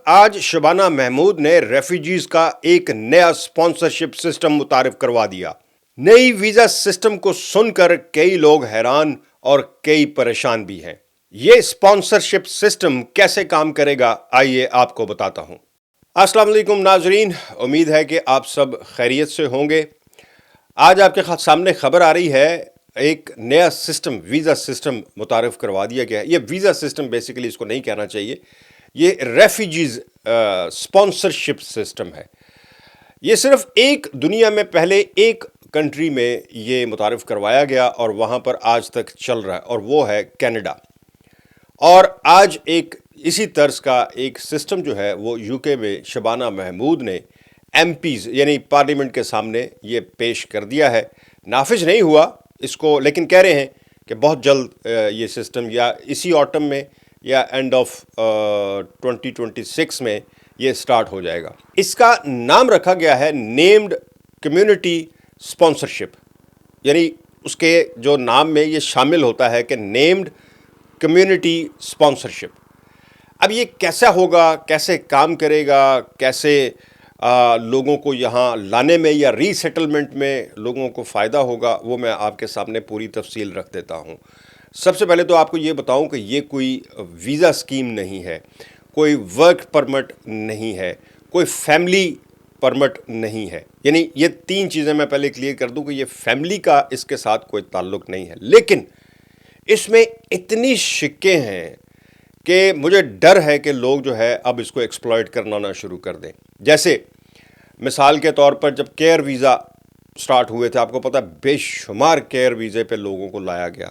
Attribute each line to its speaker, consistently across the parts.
Speaker 1: آج شبانہ محمود نے ریفیوجیز کا ایک نیا اسپانسرشپ سسٹم متعارف کروا دیا۔ نئی ویزا سسٹم کو سن کر کئی لوگ حیران اور کئی پریشان بھی ہیں۔ یہ اسپانسرشپ سسٹم کیسے کام کرے گا، آئیے آپ کو بتاتا ہوں۔ السلام علیکم ناظرین، امید ہے کہ آپ سب خیریت سے ہوں گے۔ آج آپ کے سامنے خبر آ رہی ہے، ایک نیا سسٹم، ویزا سسٹم متعارف کروا دیا گیا ہے۔ یہ ویزا سسٹم بیسیکلی اس کو نہیں کہنا چاہیے، یہ ریفیوجیز اسپانسرشپ سسٹم ہے۔ یہ صرف ایک دنیا میں پہلے ایک کنٹری میں یہ متعارف کروایا گیا اور وہاں پر آج تک چل رہا ہے، اور وہ ہے کینیڈا۔ اور آج ایک اسی طرز کا ایک سسٹم جو ہے وہ یو کے میں شبانہ محمود نے ایم پیز یعنی پارلیمنٹ کے سامنے یہ پیش کر دیا ہے۔ نافذ نہیں ہوا اس کو، لیکن کہہ رہے ہیں کہ بہت جلد یہ سسٹم یا اسی آٹم میں یا اینڈ آف 2026 میں یہ سٹارٹ ہو جائے گا۔ اس کا نام رکھا گیا ہے نیمڈ کمیونٹی اسپانسرشپ، یعنی اس کے جو نام میں یہ شامل ہوتا ہے کہ نیمڈ کمیونٹی اسپانسرشپ۔ اب یہ کیسا ہوگا، کیسے کام کرے گا، کیسے لوگوں کو یہاں لانے میں یا ری سیٹلمنٹ میں لوگوں کو فائدہ ہوگا، وہ میں آپ کے سامنے پوری تفصیل رکھ دیتا ہوں۔ سب سے پہلے تو آپ کو یہ بتاؤں کہ یہ کوئی ویزا اسکیم نہیں ہے، کوئی ورک پرمٹ نہیں ہے، کوئی فیملی پرمٹ نہیں ہے۔ یعنی یہ تین چیزیں میں پہلے کلیئر کر دوں کہ یہ فیملی کا اس کے ساتھ کوئی تعلق نہیں ہے، لیکن اس میں اتنی شکیں ہیں کہ مجھے ڈر ہے کہ لوگ جو ہے اب اس کو ایکسپلائٹ کرنا نہ شروع کر دیں۔ جیسے مثال کے طور پر جب کیئر ویزا سٹارٹ ہوئے تھے، آپ کو پتہ بے شمار کیئر ویزے پہ لوگوں کو لایا گیا،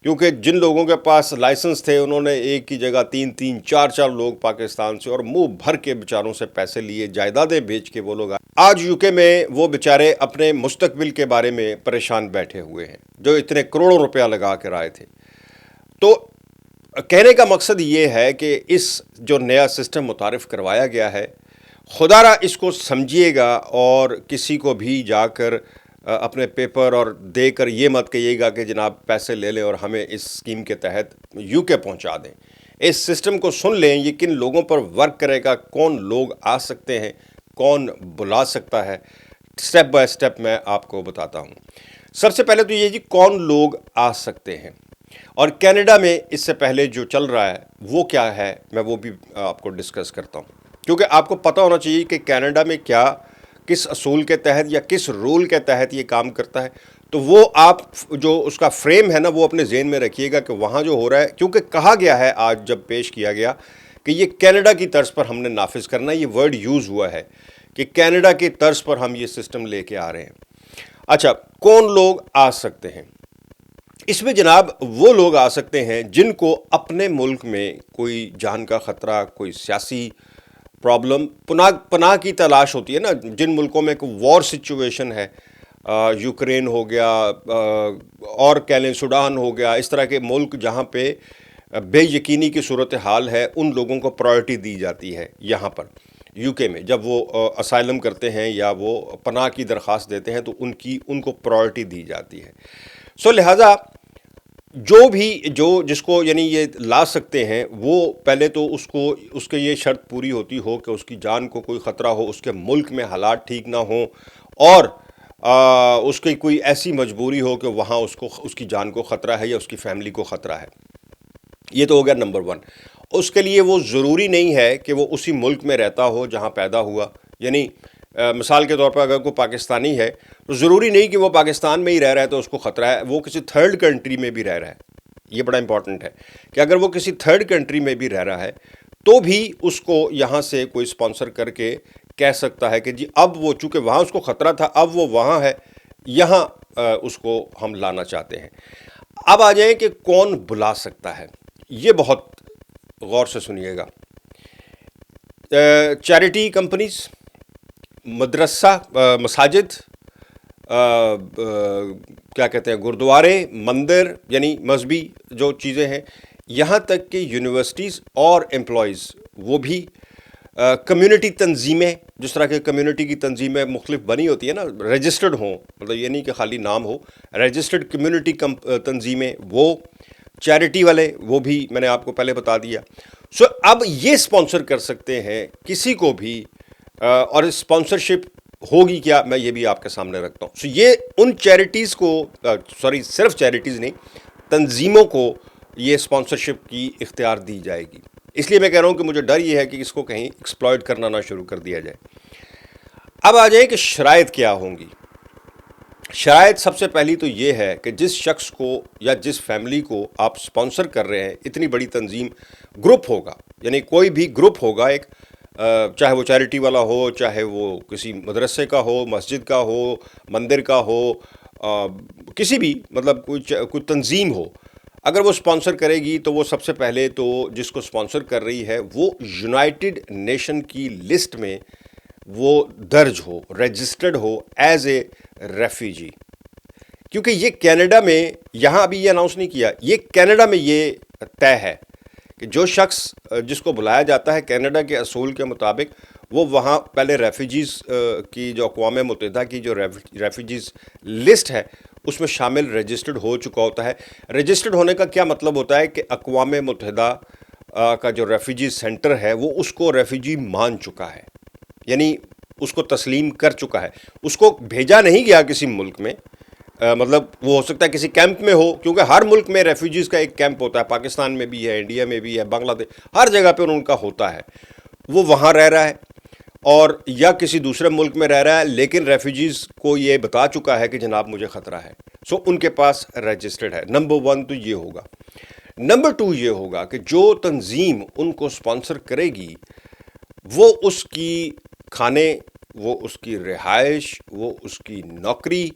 Speaker 1: کیونکہ جن لوگوں کے پاس لائسنس تھے انہوں نے ایک کی جگہ تین چار لوگ پاکستان سے اور منہ بھر کے بیچاروں سے پیسے لیے، جائیدادیں بیچ کے وہ لوگ آج یو کے میں وہ بیچارے اپنے مستقبل کے بارے میں پریشان بیٹھے ہوئے ہیں، جو اتنے کروڑوں روپیہ لگا کر آئے تھے۔ تو کہنے کا مقصد یہ ہے کہ اس جو نیا سسٹم متعارف کروایا گیا ہے، خدا را اس کو سمجھیے گا اور کسی کو بھی جا کر اپنے پیپر اور دے کر یہ مت کہیے گا کہ جناب پیسے لے لیں اور ہمیں اس اسکیم کے تحت یو کے پہنچا دیں۔ اس سسٹم کو سن لیں، یہ کن لوگوں پر ورک کرے گا، کون لوگ آ سکتے ہیں، کون بلا سکتا ہے، سٹیپ بائی سٹیپ میں آپ کو بتاتا ہوں۔ سب سے پہلے تو یہ جی کون لوگ آ سکتے ہیں، اور کینیڈا میں اس سے پہلے جو چل رہا ہے وہ کیا ہے، میں وہ بھی آپ کو ڈسکس کرتا ہوں، کیونکہ آپ کو پتہ ہونا چاہیے کہ کینیڈا میں کیا، کس اصول کے تحت یا کس رول کے تحت یہ کام کرتا ہے۔ تو وہ آپ جو اس کا فریم ہے نا، وہ اپنے ذہن میں رکھیے گا کہ وہاں جو ہو رہا ہے، کیونکہ کہا گیا ہے آج جب پیش کیا گیا کہ یہ کینیڈا کی طرز پر ہم نے نافذ کرنا ہے، یہ ورڈ یوز ہوا ہے کہ کینیڈا کی طرز پر ہم یہ سسٹم لے کے آ رہے ہیں۔ اچھا، کون لوگ آ سکتے ہیں؟ اس میں جناب وہ لوگ آ سکتے ہیں جن کو اپنے ملک میں کوئی جان کا خطرہ، کوئی سیاسی پرابلم، پناہ کی تلاش ہوتی ہے نا، جن ملکوں میں کوئی وار سچویشن ہے، یوکرین ہو گیا، اور کہہ لیں سوڈان ہو گیا، اس طرح کے ملک جہاں پہ بے یقینی کی صورتحال ہے، ان لوگوں کو پرائرٹی دی جاتی ہے۔ یہاں پر یو کے میں جب وہ اسائلم کرتے ہیں یا وہ پناہ کی درخواست دیتے ہیں تو ان کو پرائرٹی دی جاتی ہے۔ سو لہٰذا جو بھی جس کو یعنی یہ لا سکتے ہیں، وہ پہلے تو اس کے یہ شرط پوری ہوتی ہو کہ اس کی جان کو کوئی خطرہ ہو، اس کے ملک میں حالات ٹھیک نہ ہوں، اور اس کی کوئی ایسی مجبوری ہو کہ وہاں اس کی جان کو خطرہ ہے یا اس کی فیملی کو خطرہ ہے۔ یہ تو ہو گیا نمبر 1۔ اس کے لیے وہ ضروری نہیں ہے کہ وہ اسی ملک میں رہتا ہو جہاں پیدا ہوا، یعنی مثال کے طور پر اگر کوئی پاکستانی ہے تو ضروری نہیں کہ وہ پاکستان میں ہی رہ رہا ہے تو اس کو خطرہ ہے، وہ کسی تھرڈ کنٹری میں بھی رہ رہا ہے۔ یہ بڑا امپورٹنٹ ہے کہ اگر وہ کسی تھرڈ کنٹری میں بھی رہ رہا ہے تو بھی اس کو یہاں سے کوئی اسپانسر کر کے کہہ سکتا ہے کہ جی اب وہ چونکہ وہاں اس کو خطرہ تھا، اب وہ وہاں ہے، یہاں اس کو ہم لانا چاہتے ہیں۔ اب آ جائیں کہ کون بلا سکتا ہے، یہ بہت غور سے سنیے گا۔ چیریٹی کمپنیز، مدرسہ، مساجد، کیا کہتے ہیں، گردوارے، مندر، یعنی مذہبی جو چیزیں ہیں، یہاں تک کہ یونیورسٹیز اور امپلائیز، وہ بھی کمیونٹی تنظیمیں، جس طرح کہ کمیونٹی کی تنظیمیں مختلف بنی ہوتی ہیں نا، رجسٹرڈ ہوں، مطلب یہ نہیں کہ خالی نام ہو، رجسٹرڈ کمیونٹی تنظیمیں، وہ چیریٹی والے وہ بھی میں نے آپ کو پہلے بتا دیا. سو اب یہ اسپانسر کر سکتے ہیں کسی کو بھی, اور اسپانسرشپ ہوگی کیا میں یہ بھی آپ کے سامنے رکھتا ہوں. سو یہ ان چیریٹیز کو, سوری صرف چیریٹیز نہیں, تنظیموں کو یہ اسپانسرشپ کی اختیار دی جائے گی. اس لیے میں کہہ رہا ہوں کہ مجھے ڈر یہ ہے کہ اس کو کہیں ایکسپلائٹ کرنا نہ شروع کر دیا جائے. اب آ جائیں کہ شرائط کیا ہوں گی. شرائط سب سے پہلی تو یہ ہے کہ جس شخص کو یا جس فیملی کو آپ اسپانسر کر رہے ہیں, اتنی بڑی تنظیم, گروپ ہوگا, یعنی کوئی بھی گروپ ہوگا ایک, چاہے وہ چیریٹی والا ہو, چاہے وہ کسی مدرسے کا ہو, مسجد کا ہو, مندر کا ہو, کسی بھی مطلب کوئی تنظیم ہو, اگر وہ اسپانسر کرے گی تو وہ سب سے پہلے تو جس کو اسپانسر کر رہی ہے وہ یونائٹڈ نیشن کی لسٹ میں وہ درج ہو, رجسٹرڈ ہو ایز اے ریفیوجی. کیونکہ یہ کینیڈا میں, یہاں ابھی یہ اناؤنس نہیں کیا, یہ کینیڈا میں یہ طے ہے کہ جو شخص جس کو بلایا جاتا ہے کینیڈا کے اصول کے مطابق, وہ وہاں پہلے ریفیوجیز کی جو اقوام متحدہ کی جو ریفیوجیز لسٹ ہے اس میں شامل رجسٹرڈ ہو چکا ہوتا ہے. رجسٹرڈ ہونے کا کیا مطلب ہوتا ہے کہ اقوام متحدہ کا جو ریفیوجی سینٹر ہے وہ اس کو ریفیوجی مان چکا ہے, یعنی اس کو تسلیم کر چکا ہے. اس کو بھیجا نہیں گیا کسی ملک میں, مطلب وہ ہو سکتا ہے کسی کیمپ میں ہو, کیونکہ ہر ملک میں ریفیوجیز کا ایک کیمپ ہوتا ہے, پاکستان میں بھی ہے, انڈیا میں بھی ہے, بنگلہ دیش, ہر جگہ پہ ان کا ہوتا ہے. وہ وہاں رہ رہا ہے اور یا کسی دوسرے ملک میں رہ رہا ہے, لیکن ریفیوجیز کو یہ بتا چکا ہے کہ جناب مجھے خطرہ ہے, سو ان کے پاس رجسٹرڈ ہے. نمبر 1 تو یہ ہوگا. نمبر 2 یہ ہوگا کہ جو تنظیم ان کو اسپانسر کرے گی وہ اس کی کھانے, وہ اس کی رہائش, وہ اس کی نوکری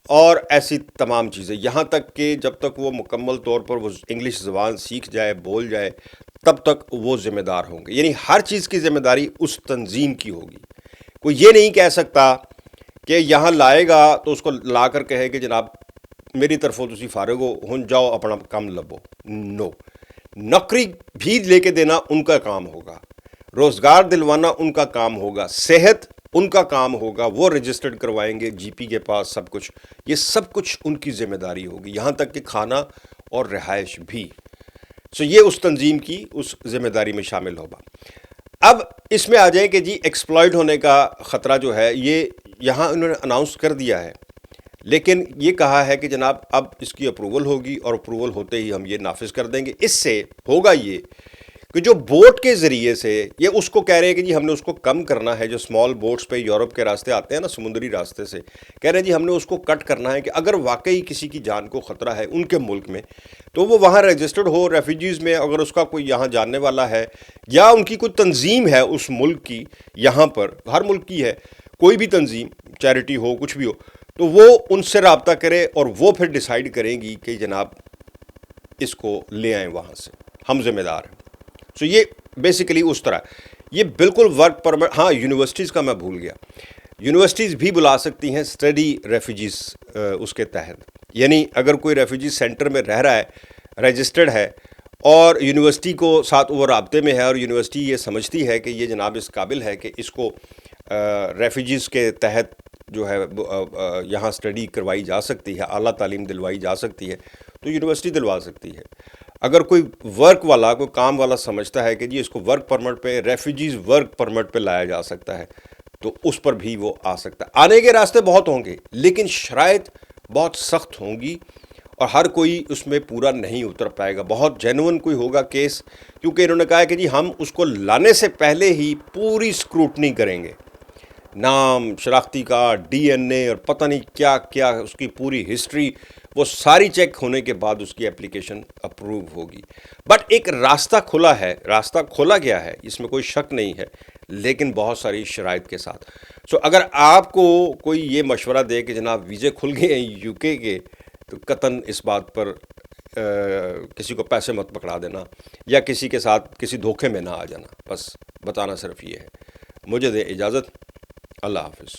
Speaker 1: اور ایسی تمام چیزیں, یہاں تک کہ جب تک وہ مکمل طور پر وہ انگلش زبان سیکھ جائے, بول جائے, تب تک وہ ذمہ دار ہوں گے. یعنی ہر چیز کی ذمہ داری اس تنظیم کی ہوگی. کوئی یہ نہیں کہہ سکتا کہ یہاں لائے گا تو اس کو لا کر کہے کہ جناب میری طرفوں تسی فارغ ہو, ہن جاؤ اپنا کام لبو. نو, نوکری بھی لے کے دینا ان کا کام ہوگا, روزگار دلوانا ان کا کام ہوگا, صحت ان کا کام ہوگا, وہ رجسٹرڈ کروائیں گے جی پی کے پاس سب کچھ. یہ سب کچھ ان کی ذمہ داری ہوگی, یہاں تک کہ کھانا اور رہائش بھی. سو یہ اس تنظیم کی اس ذمہ داری میں شامل ہوگا. اب اس میں آ جائے کہ جی ایکسپلائٹ ہونے کا خطرہ جو ہے یہ یہاں انہوں نے اناؤنس کر دیا ہے, لیکن یہ کہا ہے کہ جناب اب اس کی اپروول ہوگی اور اپروول ہوتے ہی ہم یہ نافذ کر دیں گے. اس سے ہوگا یہ کہ جو بوٹ کے ذریعے سے, یہ اس کو کہہ رہے ہیں کہ جی ہم نے اس کو کم کرنا ہے, جو اسمال بوٹس پہ یورپ کے راستے آتے ہیں نا, سمندری راستے سے, کہہ رہے ہیں جی ہم نے اس کو کٹ کرنا ہے کہ اگر واقعی کسی کی جان کو خطرہ ہے ان کے ملک میں تو وہ وہاں رجسٹرڈ ہو ریفیوجیز میں. اگر اس کا کوئی یہاں جاننے والا ہے یا ان کی کوئی تنظیم ہے اس ملک کی, یہاں پر ہر ملک کی ہے کوئی بھی تنظیم, چیریٹی ہو کچھ بھی ہو, تو وہ ان سے رابطہ کرے اور وہ پھر ڈیسائیڈ کریں گی کہ جناب اس کو لے آئیں وہاں سے, ہم ذمہ دار ہیں. سو یہ بیسیکلی اس طرح, یہ بالکل ورک پرمٹ. ہاں یونیورسٹیز کا میں بھول گیا, یونیورسٹیز بھی بلا سکتی ہیں اسٹڈی ریفیوجیز اس کے تحت. یعنی اگر کوئی ریفیوجی سینٹر میں رہ رہا ہے, رجسٹرڈ ہے, اور یونیورسٹی کو ساتھ وہ رابطے میں ہے, اور یونیورسٹی یہ سمجھتی ہے کہ یہ جناب اس قابل ہے کہ اس کو ریفیوجیز کے تحت جو ہے یہاں اسٹڈی کروائی جا سکتی ہے, اعلیٰ تعلیم دلوائی جا سکتی ہے, تو یونیورسٹی دلوا سکتی ہے. اگر کوئی ورک والا, کوئی کام والا سمجھتا ہے کہ جی اس کو ورک پرمٹ پہ, ریفیوجیز ورک پرمٹ پہ لایا جا سکتا ہے, تو اس پر بھی وہ آ سکتا ہے. آنے کے راستے بہت ہوں گے لیکن شرائط بہت سخت ہوں گی اور ہر کوئی اس میں پورا نہیں اتر پائے گا. بہت جینون کوئی ہوگا کیس, کیونکہ انہوں نے کہا ہے کہ جی ہم اس کو لانے سے پہلے ہی پوری اسکروٹنی کریں گے, نام, شناختی کارڈ, ڈی این اے اور پتہ نہیں کیا کیا, اس کی پوری ہسٹری, وہ ساری چیک ہونے کے بعد اس کی اپلیکیشن اپروو ہوگی. بٹ ایک راستہ کھلا ہے, راستہ کھولا گیا ہے, اس میں کوئی شک نہیں ہے, لیکن بہت ساری شرائط کے ساتھ. سو اگر آپ کو کوئی یہ مشورہ دے کہ جناب ویزے کھل گئے ہیں یو کے کے, تو قطعاً اس بات پر کسی کو پیسے مت پکڑا دینا یا کسی کے ساتھ کسی دھوکے میں نہ آ جانا. بس بتانا صرف یہ ہے. مجھے دے اجازت. اللہ حافظ.